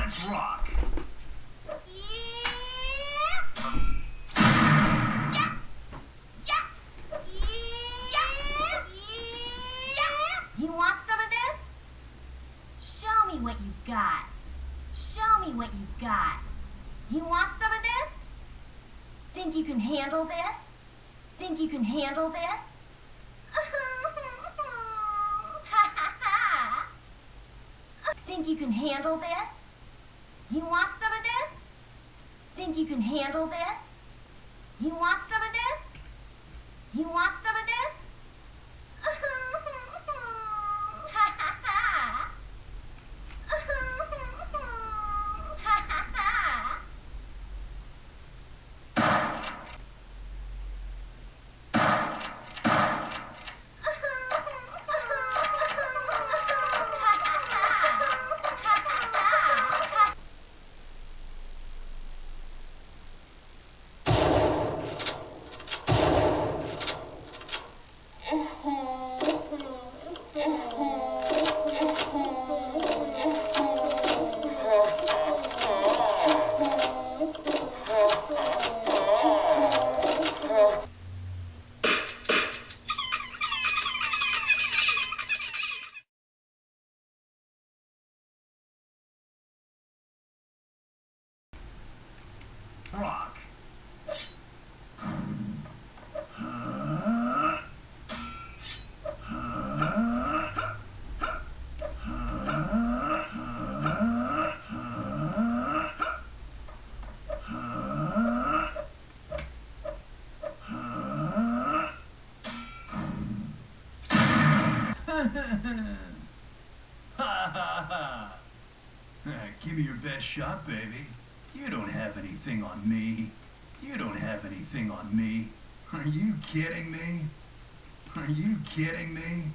Let's rock. You want some of this? Show me what you got. Show me what you got. You want some of this? Think you can handle this? Think you can handle this? Think you can handle this? You want some of this? Think you can handle this? You want some of this? You want some of this? Rock. Give me your best shot, baby. You don't have anything on me. You don't have anything on me. Are you kidding me? Are you kidding me?